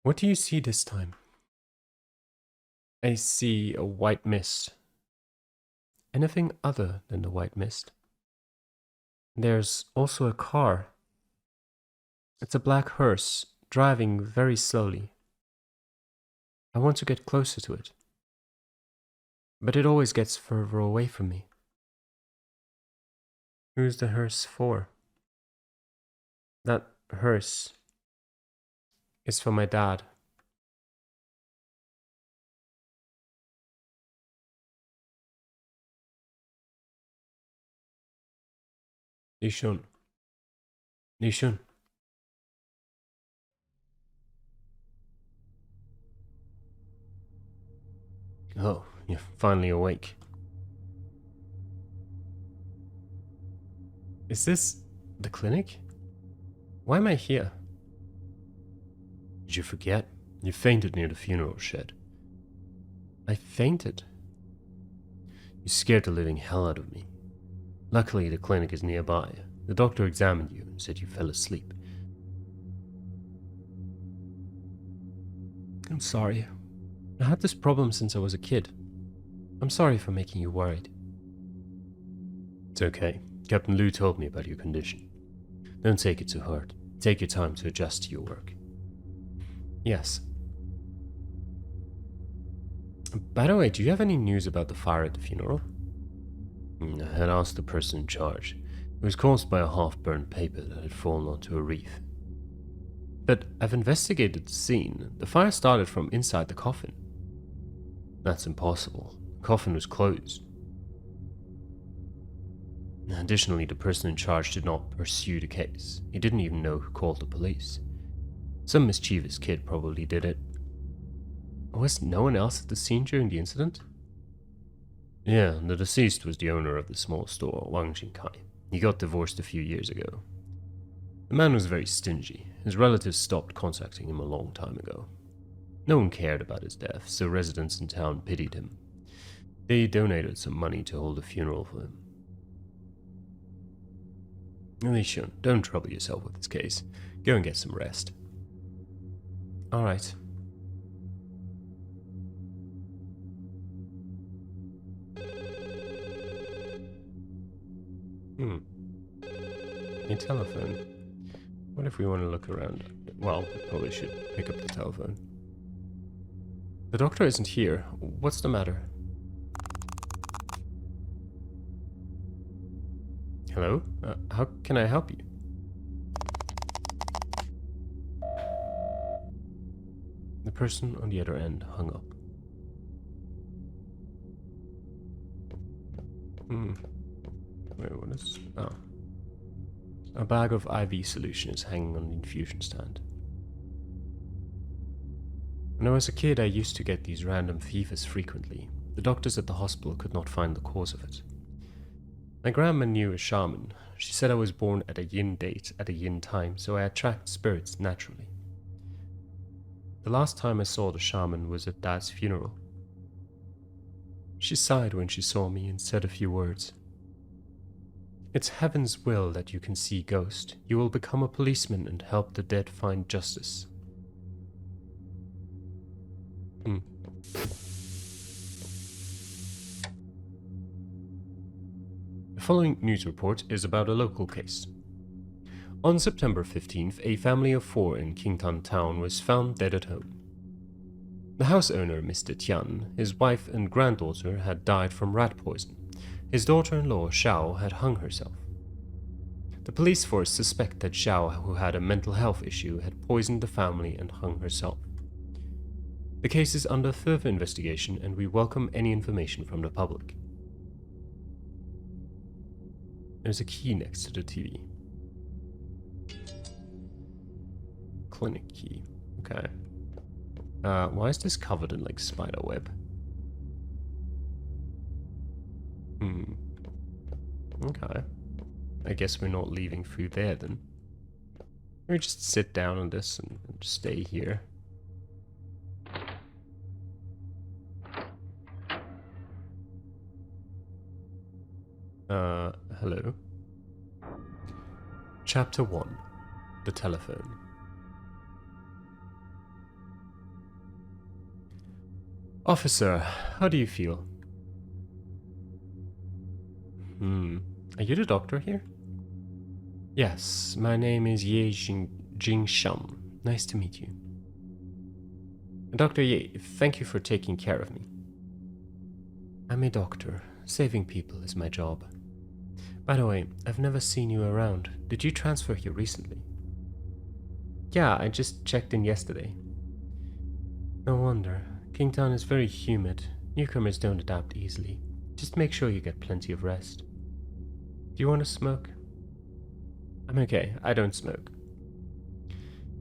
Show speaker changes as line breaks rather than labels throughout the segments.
What do you see this time? I see a white mist. Anything other than the white mist? There's also a car. It's a black hearse, driving very slowly. I want to get closer to it. But it always gets further away from me. Who's the hearse for? That hearse is for my dad. Lixun. Lixun. Oh, you're finally awake. Is this the clinic? Why am I here? Did you forget? You fainted near the funeral shed. I fainted? You scared the living hell out of me. Luckily, the clinic is nearby. The doctor examined you and said you fell asleep. I'm sorry. I had this problem since I was a kid. I'm sorry for making you worried. It's okay. Captain Liu told me about your condition. Don't take it to heart. Take your time to adjust to your work. Yes. By the way, do you have any news about the fire at the funeral? I had asked the person in charge. It was caused by a half-burned paper that had fallen onto a wreath. But I've investigated the scene. The fire started from inside the coffin. That's impossible. The coffin was closed. Additionally, the person in charge did not pursue the case. He didn't even know who called the police. Some mischievous kid probably did it. Was no one else at the scene during the incident? Yeah, the deceased was the owner of the small store, Wang Jingkai. He got divorced a few years ago. The man was very stingy. His relatives stopped contacting him a long time ago. No one cared about his death, so residents in town pitied him. They donated some money to hold a funeral for him. Lixun, don't trouble yourself with this case. Go and get some rest. Alright. A telephone. What if we want to look around? Well, we probably should pick up the telephone. The doctor isn't here. What's the matter? Hello? How can I help you? The person on the other end hung up. Wait, what is... Oh. A bag of IV solution is hanging on the infusion stand. When I was a kid, I used to get these random fevers frequently. The doctors at the hospital could not find the cause of it. My grandma knew a shaman. She said I was born at a yin date at a yin time, so I attract spirits naturally. The last time I saw the shaman was at Dad's funeral. She sighed when she saw me and said a few words. It's heaven's will that you can see ghosts. You will become a policeman and help the dead find justice. The following news report is about a local case. On September 15th, a family of 4 in Qingtan town was found dead at home. The house owner, Mr. Tian, his wife and granddaughter had died from rat poison. His daughter-in-law, Xiao, had hung herself. The police force suspect that Xiao, who had a mental health issue, had poisoned the family and hung herself. The case is under further investigation, and we welcome any information from the public. There's a key next to the TV. Clinic key. Okay. Why is this covered in, like, spider web? Okay. I guess we're not leaving through there, then. We just sit down on this and stay here. Hello. Chapter 1. The Telephone. Officer, how do you feel? Are you the doctor here? Yes, my name is Jing Shum. Nice to meet you. Dr. Ye, thank you for taking care of me. I'm a doctor. Saving people is my job. By the way, I've never seen you around. Did you transfer here recently? Yeah, I just checked in yesterday. No wonder. Kingtown is very humid. Newcomers don't adapt easily. Just make sure you get plenty of rest. Do you want to smoke? I'm okay. I don't smoke.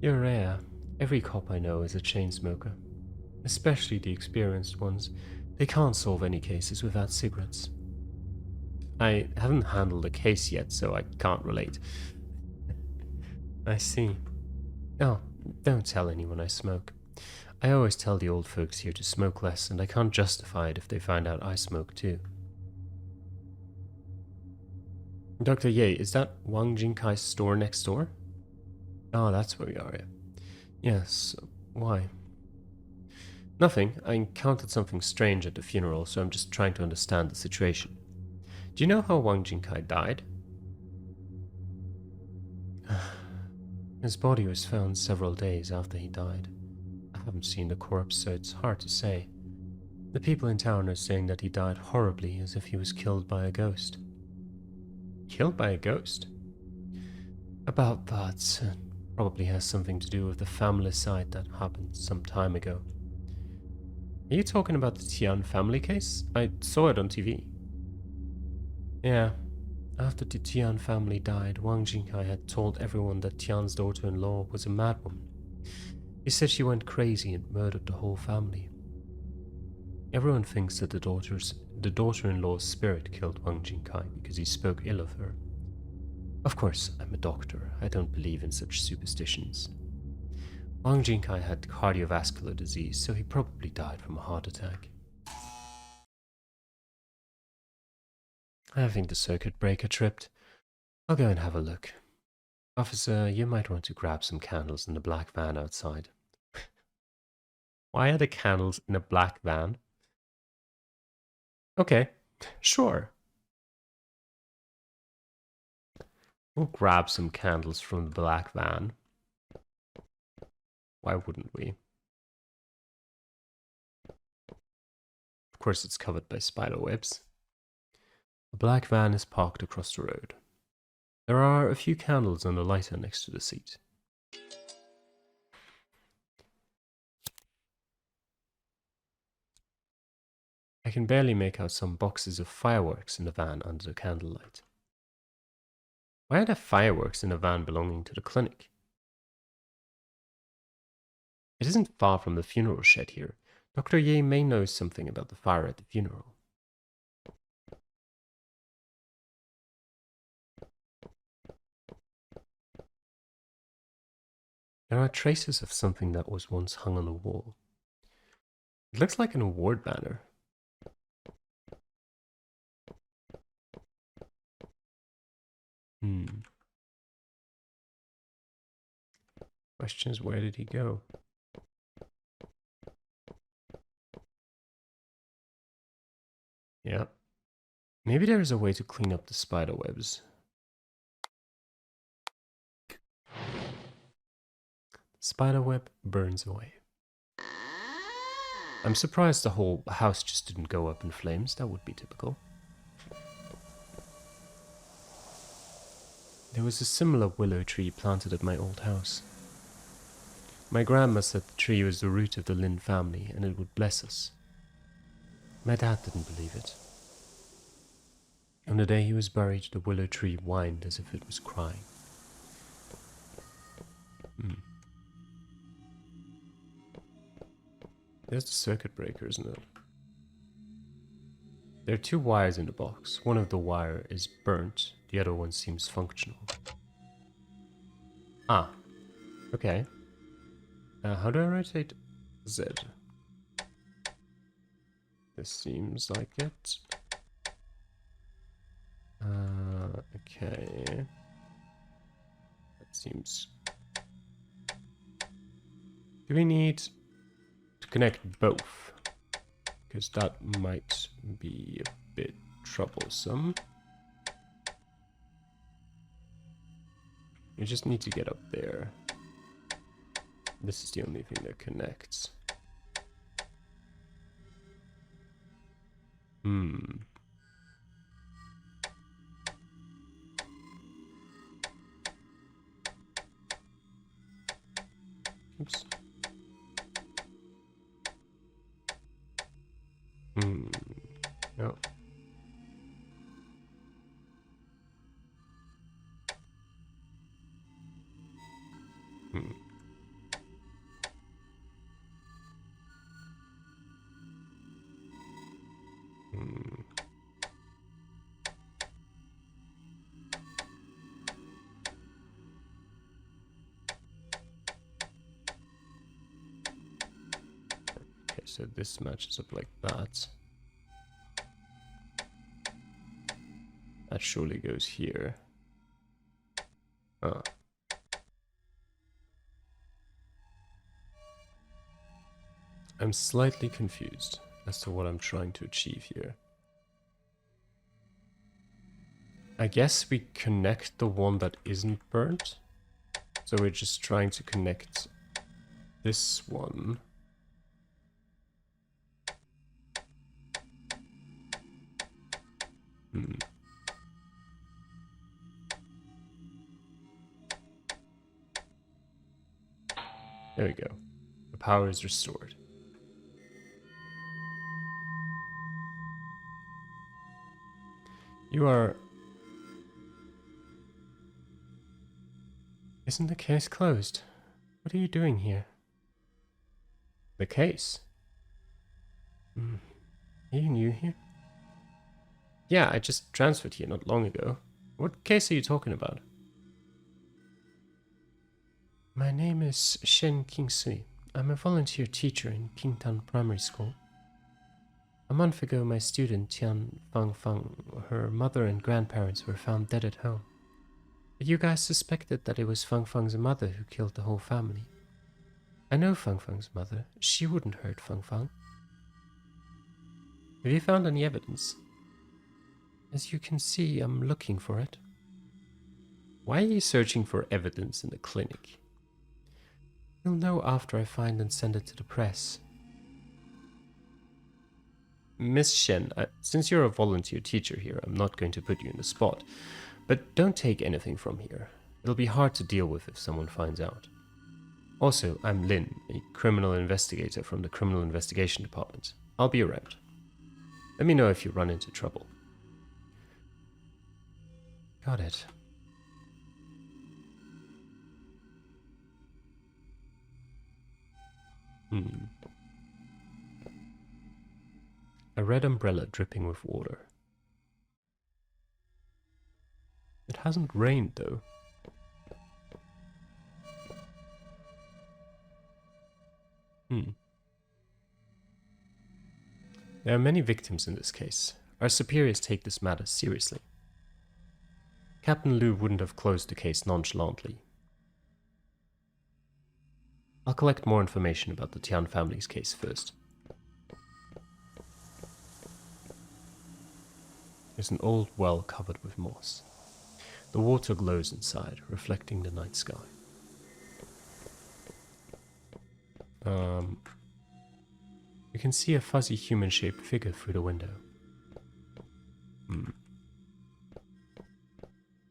You're rare. Every cop I know is a chain smoker. Especially the experienced ones. They can't solve any cases without cigarettes. I haven't handled a case yet, so I can't relate. I see. Oh, don't tell anyone I smoke. I always tell the old folks here to smoke less, and I can't justify it if they find out I smoke too. Dr. Ye, is that Wang Jinkai's store next door? Oh, that's where we are, yeah. Yes, why? Nothing. I encountered something strange at the funeral, so I'm just trying to understand the situation. Do you know how Wang Jinkai died? His body was found several days after he died. I haven't seen the corpse, so it's hard to say. The people in town are saying that he died horribly, as if he was killed by a ghost. Killed by a ghost? About that. Probably has something to do with the familicide that happened some time ago. Are you talking about the Tian family case? I saw it on TV. Yeah. After the Tian family died, Wang Jinkai had told everyone that Tian's daughter-in-law was a madwoman. He said she went crazy and murdered the whole family. Everyone thinks that the daughter-in-law's spirit killed Wang Jinkai because he spoke ill of her. Of course, I'm a doctor. I don't believe in such superstitions. Wang Jinkai had cardiovascular disease, so he probably died from a heart attack. I think the circuit breaker tripped. I'll go and have a look. Officer, you might want to grab some candles in the black van outside. Why are the candles in a black van? Okay, sure. We'll grab some candles from the black van. Why wouldn't we? Of course, it's covered by spider webs. The black van is parked across the road. There are a few candles on the lighter next to the seat. I can barely make out some boxes of fireworks in the van under the candlelight. Why are there fireworks in a van belonging to the clinic? It isn't far from the funeral shed here. Dr. Ye may know something about the fire at the funeral. There are traces of something that was once hung on the wall. It looks like an award banner. Question is, where did he go? Yeah. Maybe there is a way to clean up the spider webs. Spider web burns away. I'm surprised the whole house just didn't go up in flames. That would be typical. There was a similar willow tree planted at my old house. My grandma said the tree was the root of the Lin family and it would bless us. My dad didn't believe it. On the day he was buried, the willow tree whined as if it was crying. There's the circuit breaker, isn't it? There are two wires in the box. One of the wire is burnt, the other one seems functional. Ah, okay. How do I rotate Z? This seems like it. Okay. That seems... Do we need to connect both? because that might be a bit troublesome. You just need to get up there. This is the only thing that connects. Oops. No. Okay, so this matches up like that. That surely goes here. Ah. I'm slightly confused as to what I'm trying to achieve here. I guess we connect the one that isn't burnt. So we're just trying to connect this one. There we go. The power is restored. You are... Isn't the case closed? What are you doing here? The case? Are you new here? Yeah, I just transferred here not long ago. What case are you talking about? My name is Shen Kingsui. I'm a volunteer teacher in Kingtown Primary School. A month ago, my student Tian Fang, her mother and grandparents were found dead at home. But you guys suspected that it was Fang's mother who killed the whole family. I know Fang's mother. She wouldn't hurt Fang. Have you found any evidence? As you can see, I'm looking for it. Why are you searching for evidence in the clinic? You'll know after I find and send it to the press. Miss Shen, since you're a volunteer teacher here, I'm not going to put you in the spot. But don't take anything from here. It'll be hard to deal with if someone finds out. Also, I'm Lin, a criminal investigator from the Criminal Investigation Department. I'll be around. Let me know if you run into trouble. Got it. A red umbrella dripping with water. It hasn't rained, though. There are many victims in this case. Our superiors take this matter seriously. Captain Liu wouldn't have closed the case nonchalantly. I'll collect more information about the Tian family's case first. There's an old well covered with moss. The water glows inside, reflecting the night sky. You can see a fuzzy human-shaped figure through the window.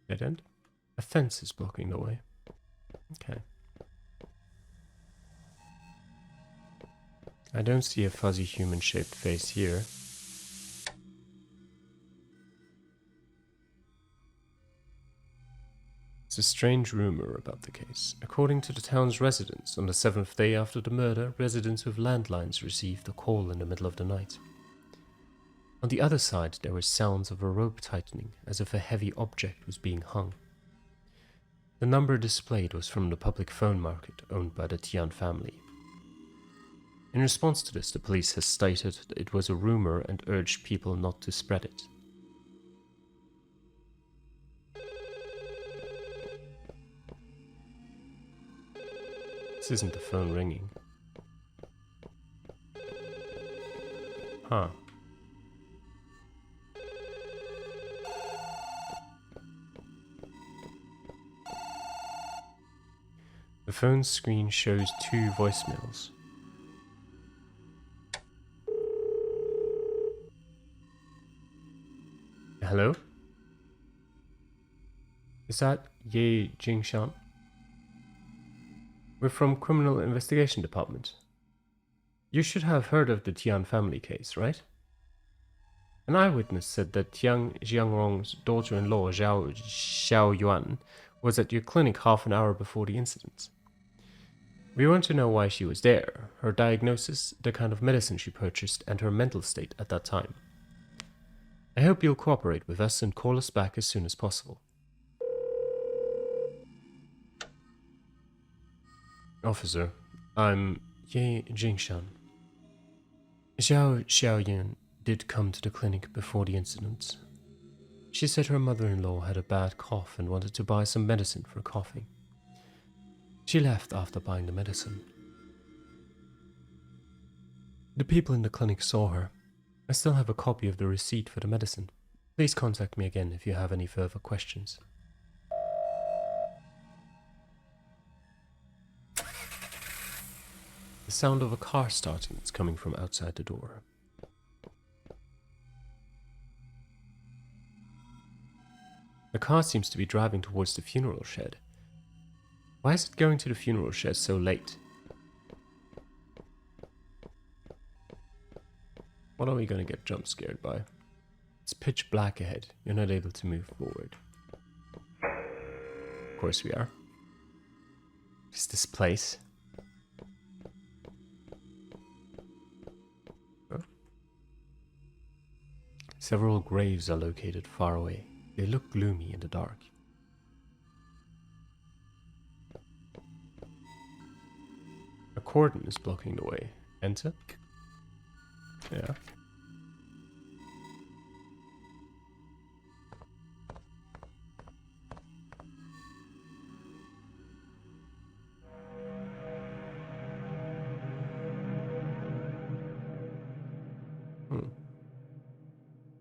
Dead end? A fence is blocking the way. Okay. I don't see a fuzzy human-shaped face here. It's a strange rumor about the case. According to the town's residents, on the 7th day after the murder, residents with landlines received a call in the middle of the night. On the other side, there were sounds of a rope tightening, as if a heavy object was being hung. The number displayed was from the public phone market owned by the Tian family. In response to this, the police has stated that it was a rumor and urged people not to spread it. This isn't the phone ringing. Huh. The phone screen shows 2 voicemails. Hello? Is that Ye Jingshan? We're from Criminal Investigation Department. You should have heard of the Tian family case, right? An eyewitness said that Tian Jiangrong's daughter-in-law, Zhao Xiaoyuan, was at your clinic half an hour before the incident. We want to know why she was there, her diagnosis, the kind of medicine she purchased, and her mental state at that time. I hope you'll cooperate with us and call us back as soon as possible. Officer, I'm Ye Jingshan. Zhao Xiaoyan did come to the clinic before the incident. She said her mother-in-law had a bad cough and wanted to buy some medicine for coughing. She left after buying the medicine. The people in the clinic saw her. I still have a copy of the receipt for the medicine. Please contact me again if you have any further questions. The sound of a car starting is coming from outside the door. The car seems to be driving towards the funeral shed. Why is it going to the funeral shed so late? What are we going to get jump scared by? It's pitch black ahead. You're not able to move forward. Of course we are. Is this place? Huh? Several graves are located far away. They look gloomy in the dark. A cordon is blocking the way. Enter? Yeah.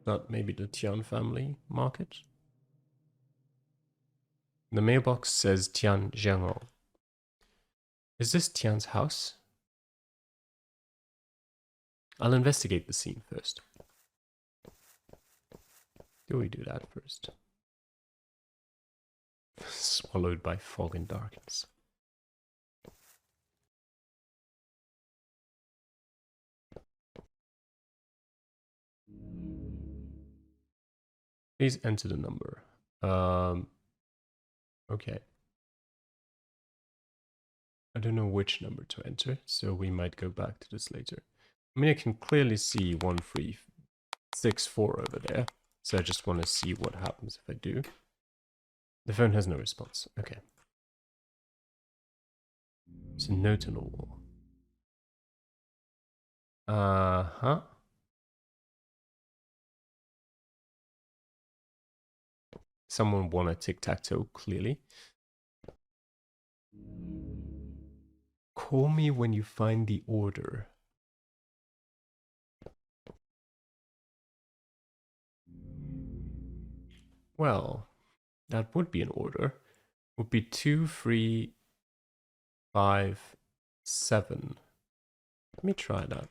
That maybe the Tian family market? The mailbox says Tian Jiangrong. Is this Tian's house? I'll investigate the scene first. Do we do that first? Swallowed by fog and darkness. Please enter the number. Okay. I don't know which number to enter, so we might go back to this later. I mean, I can clearly see 1364 over there, so I just want to see what happens if I do. The phone has no response. Okay. There's a note on the wall. Uh-huh. Someone won a tic-tac-toe, clearly. Call me when you find the order. Well, that would be an order. Would be 2, 3, 5, 7. Let me try that.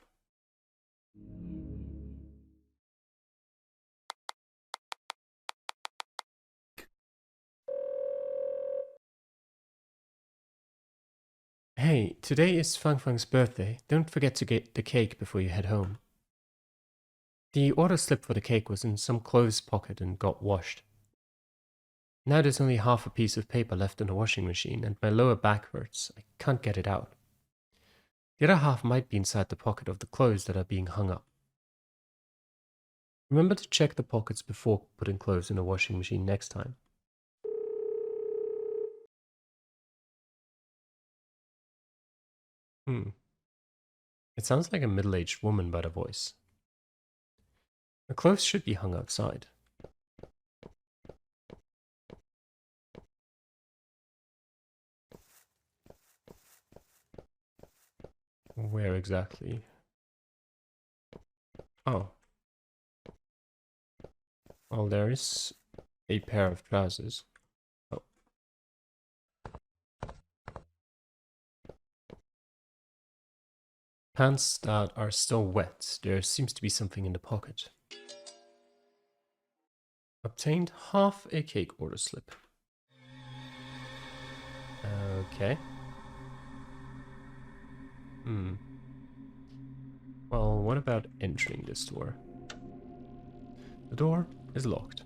Hey, today is Fang Fang's birthday. Don't forget to get the cake before you head home. The order slip for the cake was in some clothes pocket and got washed. Now there's only half a piece of paper left in the washing machine and my lower back hurts. I can't get it out. The other half might be inside the pocket of the clothes that are being hung up. Remember to check the pockets before putting clothes in the washing machine next time. It sounds like a middle-aged woman by the voice. The clothes should be hung outside. Where exactly? Oh. Well, there is a pair of trousers. Oh. Pants that are still wet. There seems to be something in the pocket. Obtained half a cake order slip. Okay. Well, what about entering this door? The door is locked.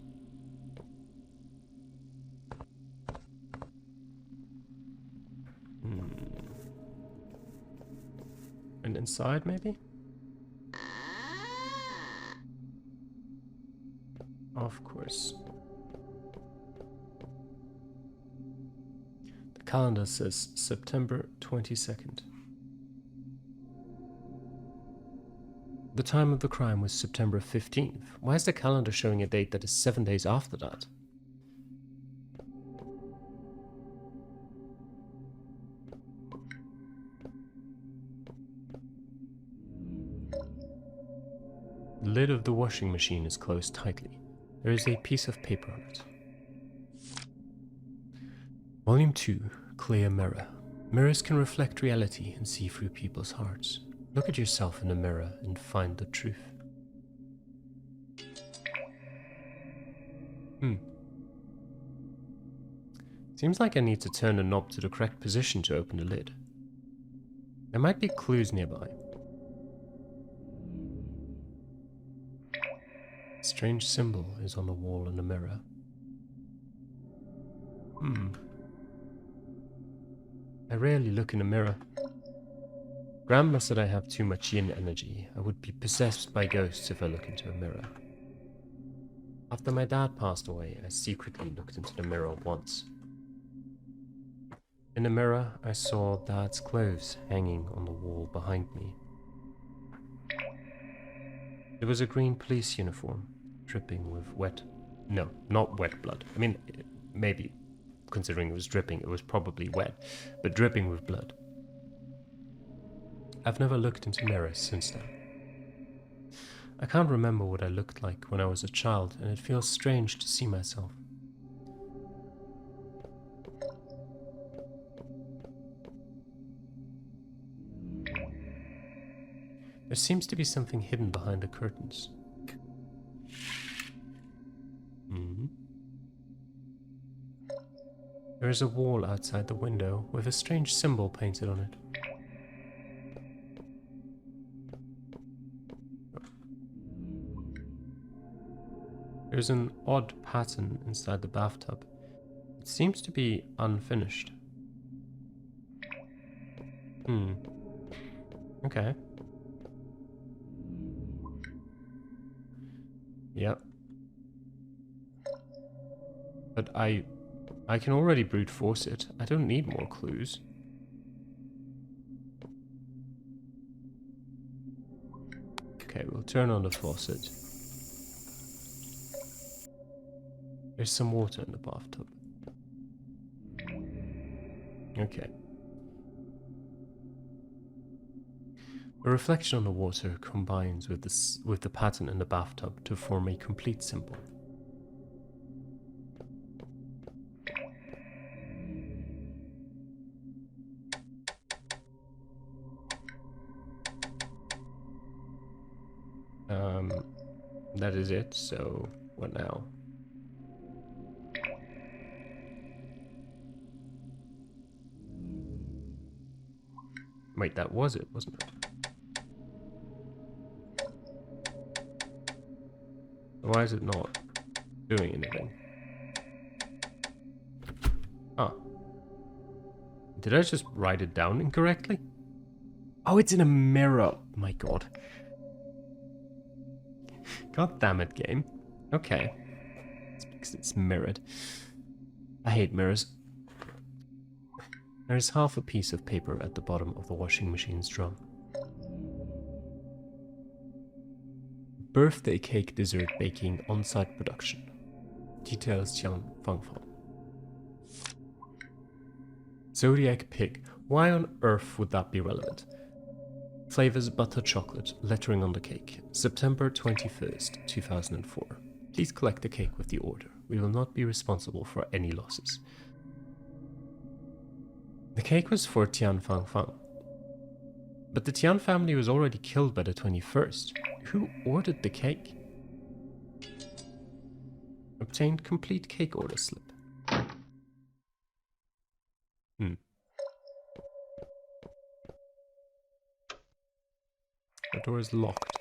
And inside, maybe? Of course. The calendar says September 22nd. The time of the crime was September 15th. Why is the calendar showing a date that is 7 days after that? The lid of the washing machine is closed tightly. There is a piece of paper on it. Volume 2, Clear Mirror. Mirrors can reflect reality and see through people's hearts. Look at yourself in the mirror and find the truth. Seems like I need to turn the knob to the correct position to open the lid. There might be clues nearby. A strange symbol is on the wall in the mirror. I rarely look in the mirror. Grandma said I have too much yin energy. I would be possessed by ghosts if I look into a mirror. After my dad passed away, I secretly looked into the mirror once. In the mirror, I saw Dad's clothes hanging on the wall behind me. It was a green police uniform, dripping with wet... No, not wet blood. I mean, maybe, considering it was dripping, it was probably wet, but dripping with blood. I've never looked into mirrors since then. I can't remember what I looked like when I was a child, and it feels strange to see myself. There seems to be something hidden behind the curtains. There is a wall outside the window with a strange symbol painted on it. There's an odd pattern inside the bathtub. It seems to be unfinished. Okay. Yep. But I can already brute force it. I don't need more clues. Okay, we'll turn on the faucet. There's some water in the bathtub. Okay. The reflection on the water combines with the pattern in the bathtub to form a complete symbol. That is it, so what now? Wait, that was it, wasn't it? Why is it not doing anything? Ah. Did I just write it down incorrectly? Oh, it's in a mirror. My god. God damn it, game. Okay. It's because it's mirrored. I hate mirrors. There is half a piece of paper at the bottom of the washing machine's drum. Birthday cake dessert baking on-site production. Details Jiang Fangfang. Zodiac pig. Why on earth would that be relevant? Flavors butter chocolate, lettering on the cake. September 21st, 2004. Please collect the cake with the order. We will not be responsible for any losses. The cake was for Tian Fang Fang. But the Tian family was already killed by the 21st. Who ordered the cake? Obtained complete cake order slip. The door is locked.